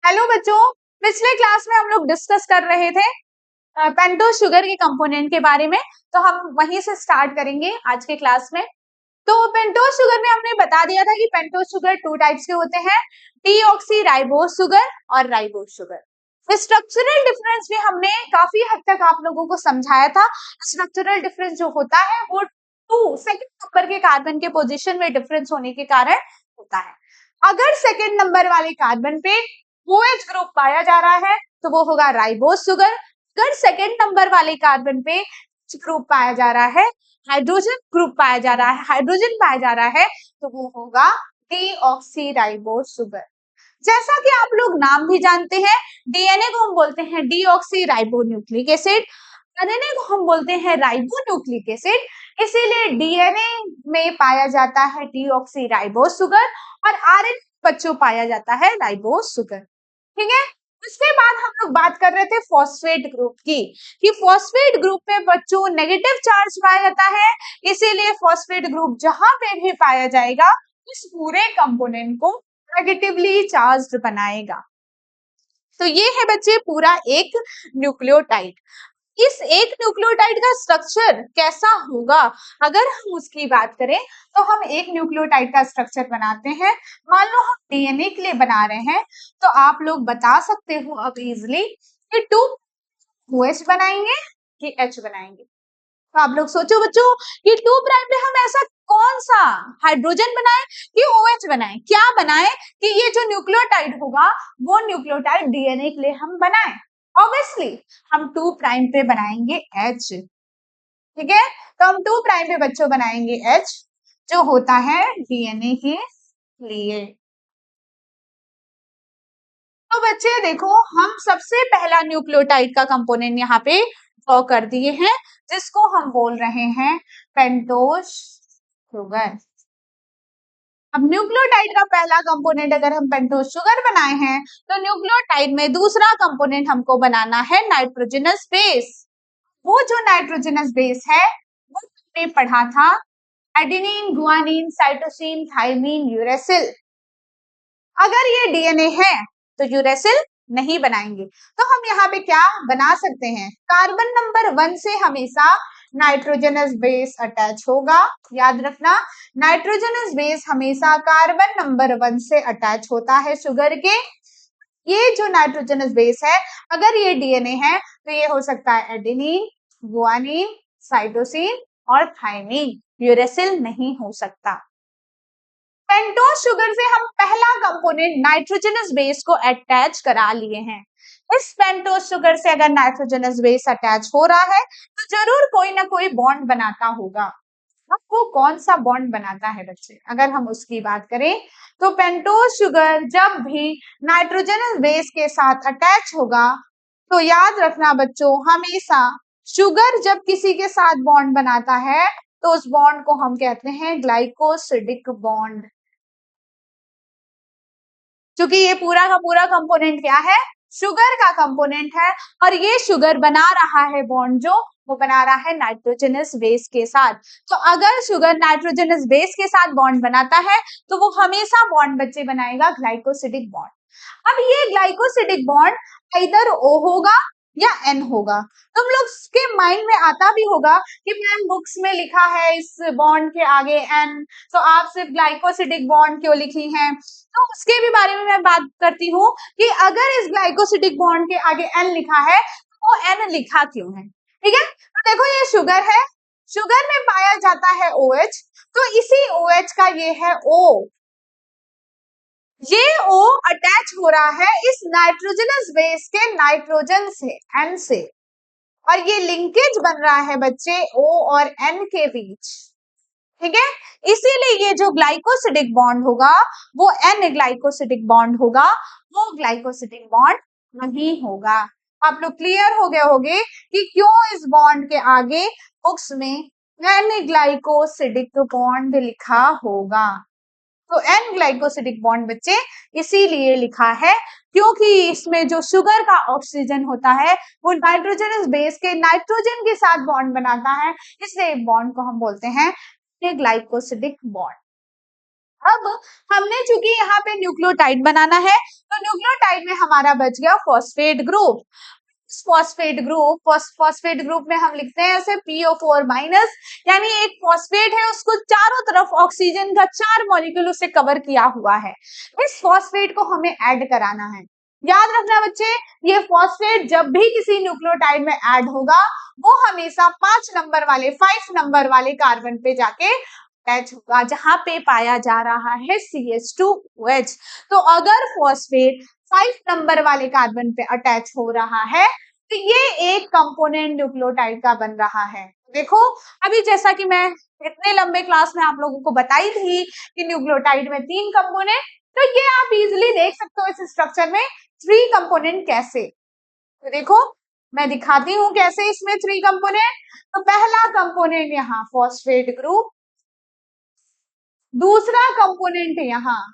Hello बच्चों, पिछले class में हम लोग डिस्कस कर रहे थे पेंटोज शुगर के कंपोनेंट के बारे में। तो हम वहीं से स्टार्ट करेंगे आज के क्लास में। तो पेंटोज शुगर में हमने बता दिया था कि पेंटोज शुगर टू टाइप्स के होते हैं, डीऑक्सी राइबोज शुगर और राइबोज शुगर। स्ट्रक्चरल डिफरेंस भी हमने काफी हद तक आप लोगों को समझाया था। स्ट्रक्चरल डिफरेंस जो होता है वो टू सेकंड नंबर के कार्बन के पोजीशन में डिफरेंस होने के कारण होता है। अगर सेकंड नंबर वाले कार्बन पे OH ग्रुप पाया जा रहा है तो वो होगा राइबोज शुगर। अगर सेकंड नंबर वाले कार्बन पे ग्रुप पाया जा रहा है, हाइड्रोजन ग्रुप पाया जा रहा है, हाइड्रोजन पाया जा रहा है, तो वो होगा डीऑक्सीराइबोज शुगर। जैसा कि आप लोग नाम भी जानते हैं, डीएनए को हम बोलते हैं डीऑक्सीराइबोन्यूक्लिक एसिड, आरएनए को हम बोलते हैं राइबोन्यूक्लिक एसिड। इसीलिए डीएनए में पाया जाता है डीऑक्सीराइबोज शुगर और आरएनए बच्चों पाया जाता है राइबोज शुगर। ठीक है। उसके बाद हम लोग बात कर रहे थे फॉस्फेट ग्रुप की, कि फॉस्फेट ग्रुप पे बच्चों नेगेटिव चार्ज पाया जाता है, इसीलिए फॉस्फेट ग्रुप जहां पे भी पाया जाएगा उस पूरे कंपोनेंट को नेगेटिवली चार्ज्ड बनाएगा। तो ये है बच्चे पूरा एक न्यूक्लियोटाइड। इस एक न्यूक्लियोटाइड का स्ट्रक्चर कैसा होगा, अगर हम उसकी बात करें तो हम एक न्यूक्लियोटाइड का स्ट्रक्चर बनाते हैं। मान लो हम डीएनए के लिए बना रहे हैं, तो आप लोग बता सकते हो अब इजिली कि 2OH बनाएंगे कि H बनाएंगे। तो आप लोग सोचो बच्चों कि 2 प्राइम पे हम ऐसा कौन सा हाइड्रोजन बनाए कि OH बनाए, क्या बनाए कि ये जो न्यूक्लियोटाइड होगा वो न्यूक्लियोटाइड डीएनए के लिए हम बनाए। ऑब्वियसली हम 2 प्राइम पे बनाएंगे H। ठीक है, तो हम 2 प्राइम पे बच्चों बनाएंगे H जो होता है डीएनए के लिए। तो बच्चे देखो, हम सबसे पहला न्यूक्लियोटाइड का कंपोनेंट यहाँ पे ड्रॉ कर दिए हैं, जिसको हम बोल रहे हैं पेंटोज शुगर। अब न्यूक्लियोटाइड का पहला कंपोनेंट अगर हम पेंटोज शुगर बनाए हैं, तो न्यूक्लियोटाइड में दूसरा कंपोनेंट हमको बनाना है नाइट्रोजनस बेस। वो जो नाइट्रोजनस बेस है वो हमने पढ़ा था adenine, guanine, cytosine, thymine, uracil. अगर ये डीएनए है तो यूरेसिल नहीं बनाएंगे, तो हम यहाँ पे क्या बना सकते हैं, कार्बन नंबर 1 से हमेशा नाइट्रोजनस बेस अटैच होगा। याद रखना, नाइट्रोजनस बेस हमेशा कार्बन नंबर 1 से अटैच होता है शुगर के। ये जो नाइट्रोजनस बेस है, अगर ये डीएनए है तो ये हो सकता है एडेनिन, गुआनिन, साइटोसिन और थाइमिन, यूरेसिल नहीं हो सकता। पेंटोज शुगर से हम पहला कंपोनेंट नाइट्रोजनस बेस को अटैच करा लिए हैं। इस पेंटोज शुगर से अगर नाइट्रोजनस बेस अटैच हो रहा है तो जरूर कोई ना कोई बॉन्ड बनाता होगा। अब वो कौन सा बॉन्ड बनाता है बच्चे, अगर हम उसकी बात करें तो पेंटोज शुगर जब भी नाइट्रोजनस बेस के साथ अटैच होगा, तो याद रखना बच्चों, हमेशा शुगर जब किसी के साथ बॉन्ड बनाता है तो उस बॉन्ड को हम कहते हैं ग्लाइकोसिडिक बॉन्ड। क्योंकि ये पूरा का पूरा कंपोनेंट क्या है, शुगर का कंपोनेंट है, और ये शुगर बना रहा है बॉन्ड, जो वो बना रहा है नाइट्रोजनस बेस के साथ। तो अगर शुगर नाइट्रोजनस बेस के साथ बॉन्ड बनाता है तो वो हमेशा बॉन्ड बच्चे बनाएगा ग्लाइकोसिडिक बॉन्ड। अब ये ग्लाइकोसिडिक बॉन्ड इधर O होगा या N होगा। तुम लोग के माइंड में आता भी होगा कि मैम बुक्स में लिखा है इस बॉन्ड के आगे N, तो आप सिर्फ ग्लाइकोसिडिक बॉन्ड क्यों लिखी हैं। तो उसके भी बारे में मैं बात करती हूँ कि अगर इस ग्लाइकोसिडिक बॉन्ड के आगे N लिखा है तो वो N लिखा क्यों है। ठीक है, तो देखो ये शुगर है, शुगर में पाया जाता है OH, तो इसी OH का ये है O। ये O अटैच हो रहा है इस नाइट्रोजनस बेस के नाइट्रोजन से, N से, और ये लिंकेज बन रहा है बच्चे O और N के बीच। ठीक है, इसीलिए ये जो ग्लाइकोसिडिक बॉन्ड होगा वो N ग्लाइकोसिडिक बॉन्ड होगा, वो ग्लाइकोसिडिक बॉन्ड नहीं होगा। आप लोग क्लियर हो गए होंगे कि क्यों इस बॉन्ड के आगे बुक्स में N ग्लाइकोसिडिक बॉन्ड लिखा होगा। तो N ग्लाइकोसिडिक बॉन्ड बच्चे इसीलिए लिखा है क्योंकि इसमें जो शुगर का ऑक्सीजन होता है वो नाइट्रोजनस बेस के नाइट्रोजन के साथ बॉन्ड बनाता है, इसलिए बॉन्ड को हम बोलते हैं ग्लाइकोसिडिक बॉन्ड। अब हमने चूंकि यहाँ पे न्यूक्लियोटाइड बनाना है तो न्यूक्लियोटाइड में हमारा बच गया फॉस्फेट ग्रुप। फॉस्फेट ग्रुप में हम लिखते हैं ऐसे PO4 माइनस, यानी एक फॉस्फेट है उसको चारों तरफ ऑक्सीजन का 4 मॉलिक्यूल से कवर किया हुआ है। इस फॉस्फेट को हमें ऐड कराना है। याद रखना बच्चे, ये फॉस्फेट जब भी किसी न्यूक्लियोटाइड में ऐड होगा वो हमेशा 5 नंबर वाले कार्बन पे जाके अटैच होगा जहां पे पाया जा रहा है CH2OH। तो अगर फॉस्फेट 5 नंबर वाले कार्बन पे अटैच हो रहा है तो ये एक कंपोनेंट न्यूक्लियोटाइड का बन रहा है। देखो अभी जैसा कि मैं इतने लंबे क्लास में आप लोगों को बताई थी कि न्यूक्लियोटाइड में 3 कंपोनेंट, तो ये आप इजिली देख सकते हो इस स्ट्रक्चर में 3 कंपोनेंट कैसे। तो देखो मैं दिखाती हूँ कैसे इसमें 3 कंपोनेंट। तो पहला कंपोनेंट यहाँ फॉस्फेट ग्रुप, दूसरा कंपोनेंट यहाँ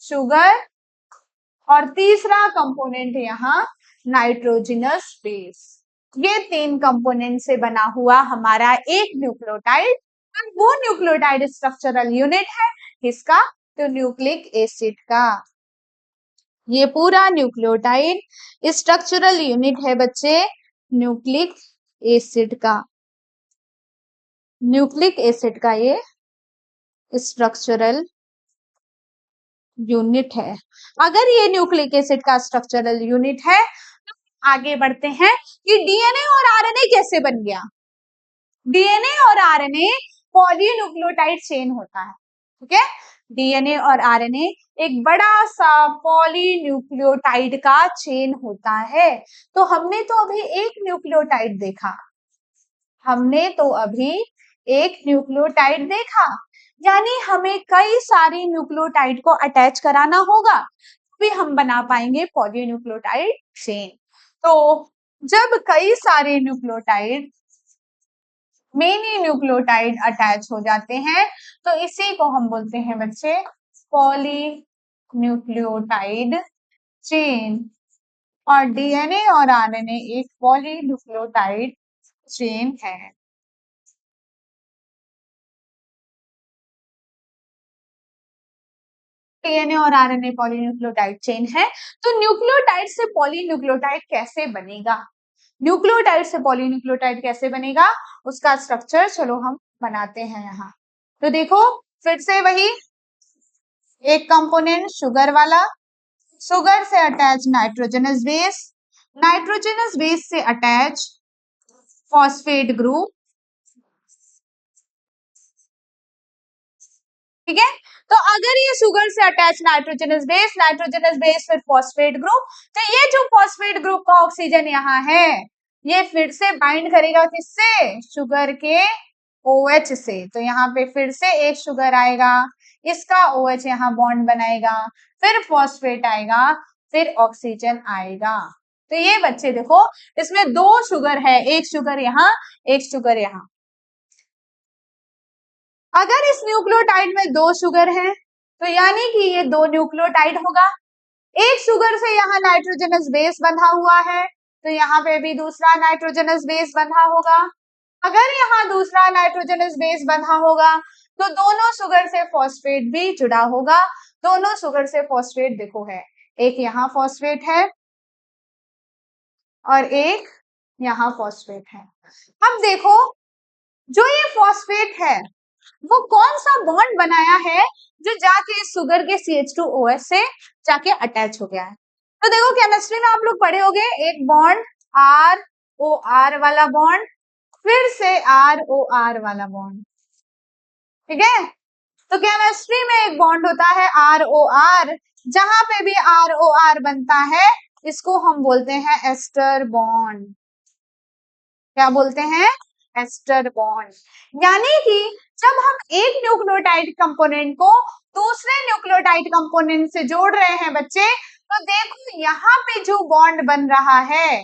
शुगर, और तीसरा कंपोनेंट यहाँ नाइट्रोजनस बेस। ये 3 कंपोनेंट से बना हुआ हमारा एक न्यूक्लियोटाइड, और वो न्यूक्लियोटाइड स्ट्रक्चरल यूनिट है किसका, तो न्यूक्लिक एसिड का। ये पूरा न्यूक्लियोटाइड स्ट्रक्चरल यूनिट है बच्चे न्यूक्लिक एसिड का। न्यूक्लिक एसिड का ये स्ट्रक्चरल यूनिट है। अगर ये न्यूक्लिक एसिड का स्ट्रक्चरल यूनिट है तो आगे बढ़ते हैं कि डीएनए और आरएनए कैसे बन गया। डीएनए और आरएनए पॉलीन्यूक्लियोटाइड चेन होता है, ठीक है। डीएनए और आरएनए एक बड़ा सा पॉलीन्यूक्लियोटाइड का चेन होता है। तो हमने तो अभी एक न्यूक्लियोटाइड देखा, हमने तो अभी एक न्यूक्लियोटाइड देखा, यानी हमें कई सारी न्यूक्लियोटाइड को अटैच कराना होगा भी हम बना पाएंगे पॉलीन्यूक्लियोटाइड चेन। तो जब कई सारे न्यूक्लियोटाइड मेनी न्यूक्लियोटाइड अटैच हो जाते हैं तो इसी को हम बोलते हैं बच्चे पॉलीन्यूक्लियोटाइड चेन। और डीएनए और आरएनए एक पॉलीन्यूक्लियोटाइड चेन है। डीएनए और आरएनए पॉलीन्यूक्लियोटाइड चेन है। तो न्यूक्लियोटाइड से पॉलीन्यूक्लियोटाइड कैसे बनेगा, न्यूक्लियोटाइड से पॉलीन्यूक्लियोटाइड कैसे बनेगा उसका स्ट्रक्चर चलो हम बनाते हैं यहाँ। तो देखो फिर से वही एक कंपोनेंट शुगर वाला, शुगर से attach nitrogenous base, nitrogenous base से अटैच फॉस्फेट ग्रुप, ठीक है। तो अगर ये शुगर से अटैच नाइट्रोजनस बेस फिर फॉस्फेट ग्रुप, तो ये जो फॉस्फेट ग्रुप का ऑक्सीजन यहाँ है ये फिर से बाइंड करेगा किससे, शुगर के OH से। तो यहाँ पे फिर से एक शुगर आएगा, इसका OH यहाँ बॉन्ड बनाएगा, फिर फॉस्फेट आएगा, फिर ऑक्सीजन आएगा। तो ये बच्चे देखो इसमें 2 शुगर है, एक शुगर यहाँ एक शुगर यहाँ। अगर इस न्यूक्लियोटाइड में 2 शुगर हैं तो यानी कि ये 2 न्यूक्लियोटाइड होगा। एक शुगर से यहाँ नाइट्रोजनस बेस बंधा हुआ है तो यहाँ पे भी दूसरा नाइट्रोजनस बेस बंधा होगा। अगर यहाँ दूसरा नाइट्रोजनस बेस बंधा होगा तो दोनों शुगर से फॉस्फेट भी जुड़ा होगा। दोनों शुगर से फॉस्फेट देखो है, एक यहाँ फॉस्फेट है और एक यहाँ फॉस्फेट है। अब देखो जो ये फॉस्फेट है वो कौन सा बॉन्ड बनाया है जो जाके इस शुगर के CH2OH से जाके अटैच हो गया है। तो देखो केमिस्ट्री में आप लोग पढ़े होंगे एक बॉन्ड ROR वाला बॉन्ड, फिर से ROR वाला बॉन्ड, ठीक है। तो केमिस्ट्री में एक बॉन्ड होता है ROR, जहां पे भी ROR बनता है इसको हम बोलते हैं एस्टर बॉन्ड। क्या बोलते हैं, एस्टर बॉन्ड। यानी कि जब हम एक न्यूक्लियोटाइड कंपोनेंट को दूसरे न्यूक्लियोटाइड कंपोनेंट से जोड़ रहे हैं बच्चे, तो देखो यहाँ पे जो बॉन्ड बन रहा है,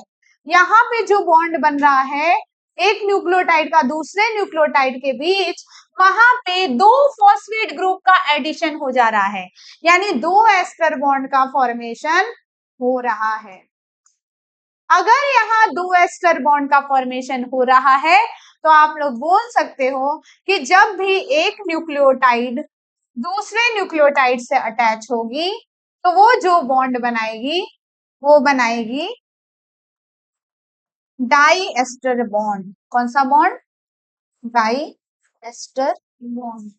यहाँ पे जो बॉन्ड बन रहा है एक न्यूक्लियोटाइड का दूसरे न्यूक्लियोटाइड के बीच, वहां पे 2 फॉस्फेट ग्रुप का एडिशन हो जा रहा है, यानी 2 एस्टर बॉन्ड का फॉर्मेशन हो रहा है। अगर यहाँ 2 एस्टर बॉन्ड का फॉर्मेशन हो रहा है तो आप लोग बोल सकते हो कि जब भी एक न्यूक्लियोटाइड दूसरे न्यूक्लियोटाइड से अटैच होगी तो वो जो बॉन्ड बनाएगी वो बनाएगी डाई एस्टर बॉन्ड। कौन सा bond? Di ester bond.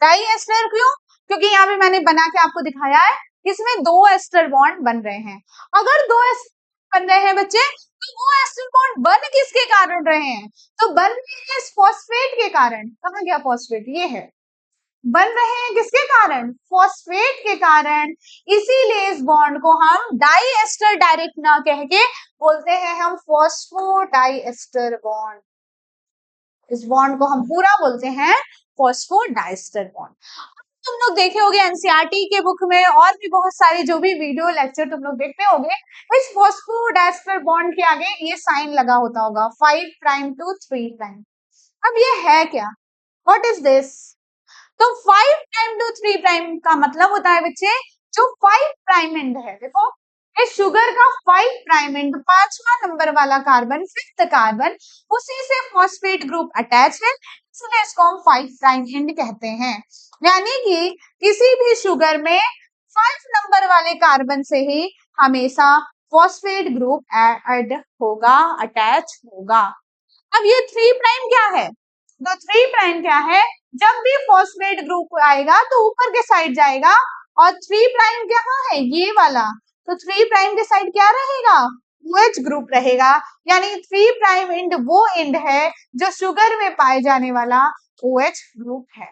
Di ester क्यों? क्योंकि यहाँ पे मैंने बना के आपको दिखाया है इसमें दो एस्टर बॉन्ड बन रहे हैं। अगर दो एस्टर बन रहे हैं बच्चे तो वो एस्टर बॉन्ड बन किसके कारण रहे हैं? तो बन रहे हैं इस फॉस्फेट के कारण। कहाँ गया फॉस्फेट? ये है। बन रहे हैं किसके कारण? फॉस्फेट के कारण। इसीलिए इस बॉन्ड को हम डाई एस्टर डायरेक्ट ना कह के बोलते हैं हम फॉस्फोडाई एस्टर बॉन्ड। इस बॉन्ड को हम पूरा बोलते हैं फॉस्फोडाइस्टर बॉन्ड। तुम लोग देखे होगे एनसीईआरटी के बुक में और भी बहुत सारे जो भी वीडियो लेक्चर तुम लोग देखते होगे, इस फॉस्फोडाइस्टर बॉन्ड के आगे ये साइन लगा होता होगा 5 प्राइम टू 3 प्राइम। अब ये है क्या? What is this? तो 5 प्राइम टू 3 प्राइम का मतलब होता है बच्चे जो 5 प्राइम एंड है। देखो ये शुगर का 5 प्राइम एंड, पांचवा नंबर वाला कार्बन, फिफ्थ कार्बन, उसी से फॉस्फेट ग्रुप अटैच है, इसलिए इसको हम 5 प्राइम एंड कहते हैं। यानी कि किसी भी शुगर में 5 नंबर वाले कार्बन से ही हमेशा फॉस्फेट ग्रुप ऐड होगा, अटैच होगा। अब ये 3 प्राइम क्या है? तो 3 प्राइम क्या है? जब भी फॉस्फेट ग्रुप आएगा तो ऊपर के साइड जाएगा, और 3 प्राइम कहाँ है? ये वाला। तो 3 प्राइम के साइड क्या रहेगा? OH ग्रुप रहेगा। यानी 3 प्राइम एंड वो एंड है जो शुगर में पाए जाने वाला OH ग्रुप है।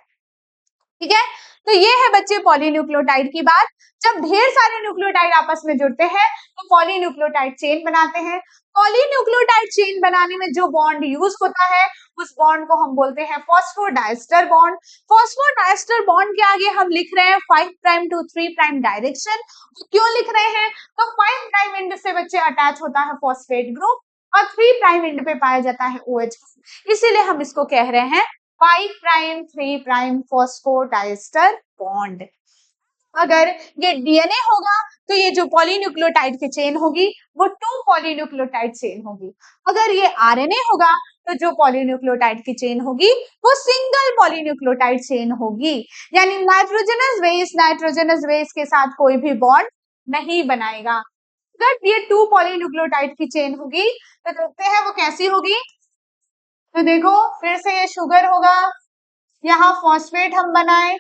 ठीक है, तो ये है बच्चे पॉलीन्यूक्लियोटाइड की बात। जब ढेर सारे न्यूक्लियोटाइड आपस में जुड़ते हैं तो पॉलीन्यूक्लियोटाइड चेन बनाते हैं। पॉलीन्यूक्लियोटाइड चेन बनाने में जो बॉन्ड यूज होता है उस बॉन्ड को हम बोलते हैं फॉस्फोडाइस्टर बॉन्ड। फॉस्फोडाइस्टर बॉन्ड के आगे हम लिख रहे हैं 5 प्राइम टू 3 प्राइम डायरेक्शन। क्यों लिख रहे हैं? तो 5 प्राइम एंड से बच्चे अटैच होता है फॉस्फेट ग्रुप और 3 प्राइम एंड पे पाया जाता है OH, इसीलिए हम इसको कह रहे हैं 5 प्राइम 3 प्राइम फॉस्फोडाइस्टर बॉन्ड। अगर ये डीएनए होगा तो ये जो पॉलीन्यूक्लियोटाइड की चेन होगी वो 2 पॉलीन्यूक्लियोटाइड चेन होगी। अगर ये आरएनए होगा तो जो पॉलीन्यूक्लियोटाइड की चेन होगी वो सिंगल पॉलीन्यूक्लियोटाइड चेन होगी। यानी नाइट्रोजनस बेस के साथ कोई भी बॉन्ड नहीं बनाएगा। अगर ये 2 पॉलीन्यूक्लियोटाइड की चेन होगी तो देखते हैं वो कैसी होगी। तो देखो फिर से ये शुगर होगा, यहाँ फॉस्फेट हम बनाए,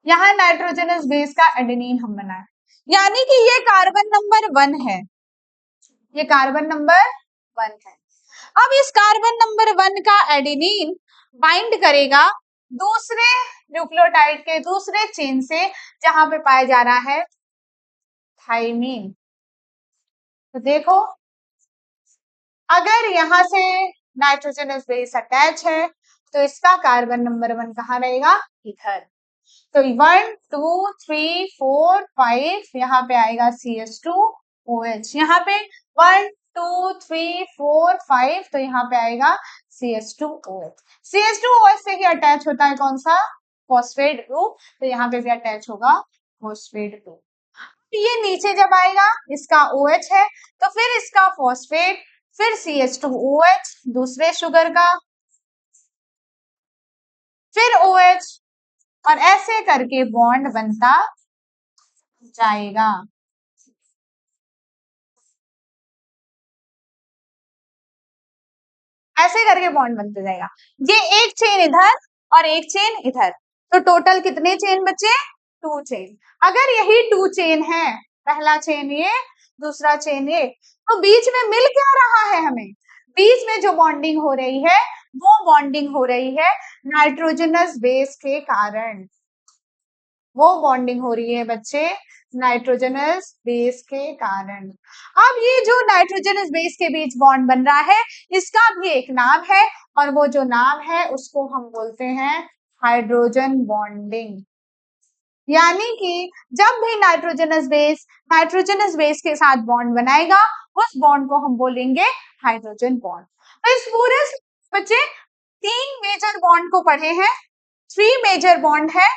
यहाँ नाइट्रोजनस बेस का एडेनिन हम बनाए, यानी कि ये कार्बन नंबर 1 है। ये कार्बन नंबर 1 है। अब इस कार्बन नंबर 1 का एडेनिन बाइंड करेगा दूसरे न्यूक्लियोटाइड के दूसरे चेन से जहां पे पाया जा रहा है थाइमीन। तो देखो अगर यहां से नाइट्रोजनस बेस अटैच है तो इसका कार्बन नंबर 1 कहाँ रहेगा? इधर। तो 1 2 3 4 5 यहाँ पे आएगा CH2OH। यहाँ पे 1 2 3 4 5 तो यहाँ पे आएगा CH2OH। CH2OH से ही अटैच होता है कौन सा? Phosphate group. तो यहाँ पे भी अटैच होगा फॉस्फेट ग्रुप। ये नीचे जब आएगा इसका OH है तो फिर इसका फॉस्फेट, फिर CH2OH दूसरे शुगर का, फिर OH, और ऐसे करके बॉन्ड बनता जाएगा। ऐसे करके बॉन्ड बनते जाएगा। ये एक चेन इधर और एक चेन इधर, तो टोटल कितने चेन बचे? 2 चेन। अगर यही 2 चेन है, पहला चेन ये, दूसरा चेन ये, तो बीच में मिल क्या रहा है हमें? बीच में जो बॉन्डिंग हो रही है वो बॉन्डिंग हो रही है नाइट्रोजनस बेस के कारण। वो बॉन्डिंग हो रही है बच्चे नाइट्रोजनस बेस के कारण। अब ये जो नाइट्रोजनस बेस के बीच बॉन्ड बन रहा है इसका भी एक नाम है, और वो जो नाम है उसको हम बोलते हैं हाइड्रोजन बॉन्डिंग। यानी कि जब भी नाइट्रोजनस बेस के साथ बॉन्ड बनाएगा उस बॉन्ड को हम बोलेंगे हाइड्रोजन बॉन्ड। तो इस पूरे बच्चे 3 मेजर बॉन्ड को पढ़े हैं, 3 मेजर बॉन्ड है।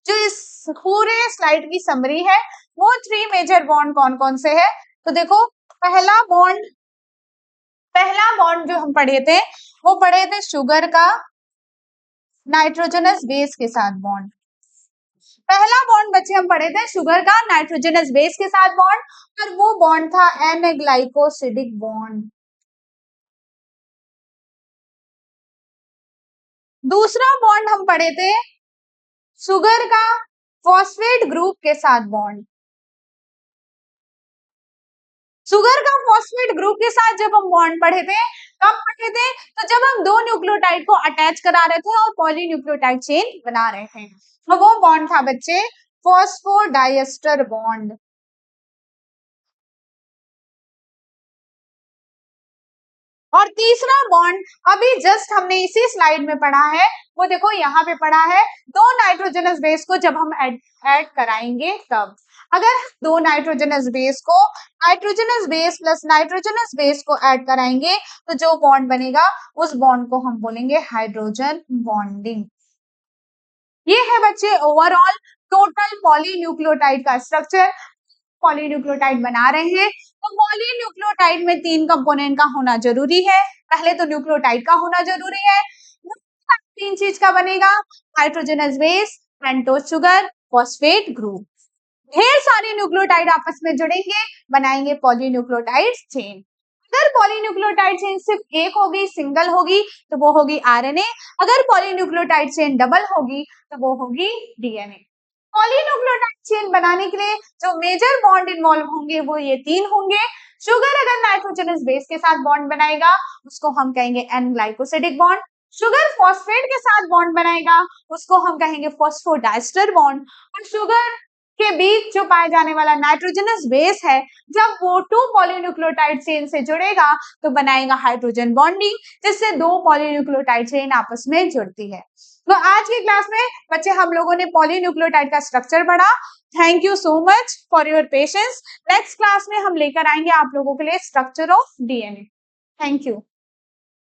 जो इस पूरे स्लाइड की समरी है वो 3 मेजर बॉन्ड कौन कौन से है? तो देखो पहला बॉन्ड जो हम पढ़े थे वो पढ़े थे शुगर का नाइट्रोजनस बेस के साथ बॉन्ड। पहला बॉन्ड बच्चे हम पढ़े थे शुगर का नाइट्रोजनस बेस के साथ बॉन्ड और वो बॉन्ड था एन ग्लाइकोसिडिक बॉन्ड। दूसरा बॉन्ड हम पढ़े थे शुगर का फॉस्फेट ग्रुप के साथ बॉन्ड। शुगर का फॉस्फेट ग्रुप के साथ जब हम बॉन्ड पढ़े थे कब पढ़े थे, तो जब हम दो न्यूक्लियोटाइड को अटैच करा रहे थे और पॉलीन्यूक्लियोटाइड चेन बना रहे थे, तो वो बॉन्ड था बच्चे फॉस्फोडाइएस्टर बॉन्ड। और तीसरा बॉन्ड अभी जस्ट हमने इसी स्लाइड में पढ़ा है, वो देखो यहाँ पे पढ़ा है, दो नाइट्रोजनस बेस को जब हम ऐड कराएंगे तब। अगर दो नाइट्रोजनस बेस को nitrogenous base plus nitrogenous base को ऐड कराएंगे तो जो बॉन्ड बनेगा उस बॉन्ड को हम बोलेंगे हाइड्रोजन बॉन्डिंग। ये है बच्चे ओवरऑल टोटल पॉलीन्यूक्लियोटाइड का स्ट्रक्चर। पॉलीन्यूक्लियोटाइड बना रहे हैं तो पॉलीन्यूक्लियोटाइड में तीन कंपोनेंट का होना जरूरी है। पहले तो न्यूक्लियोटाइड का होना जरूरी है, तीन चीज का बनेगा nitrogenous base, pentose sugar, phosphate group. ढेर सारे न्यूक्लियोटाइड आपस में जुड़ेंगे, बनाएंगे पॉलीन्यूक्लियोटाइड चेन। अगर पॉलीन्यूक्लियोटाइड चेन सिर्फ एक होगी, सिंगल होगी, तो वो होगी आरएनए। अगर पॉलीन्यूक्लियोटाइड चेन डबल होगी तो वो होगी डीएनए। पॉलीन्यूक्लियोटाइड चेन बनाने के लिए जो मेजर बॉन्ड इन्वॉल्व होंगे वो ये तीन होंगे। शुगर अगर नाइट्रोजनस बेस के साथ बॉन्ड बनाएगा उसको हम कहेंगे N glycosidic bond. Sugar phosphate के साथ बॉन्ड बनाएगा उसको हम कहेंगे फॉस्फोडाइस्टर बॉन्ड। और शुगर के बीच जो पाए जाने वाला नाइट्रोजनस बेस है, जब वो टू पॉलीन्यूक्लियोटाइड चेन से जुड़ेगा तो बनाएगा हाइड्रोजन बॉन्डिंग, जिससे दो पॉलीन्यूक्लियोटाइड चेन आपस में जुड़ती है। तो आज की क्लास में बच्चे हम लोगों ने पॉलीन्यूक्लियोटाइड का स्ट्रक्चर पढ़ा। Thank you so much for your patience. Next class में हम लेकर आएंगे आप लोगों के लिए structure of DNA. Thank you.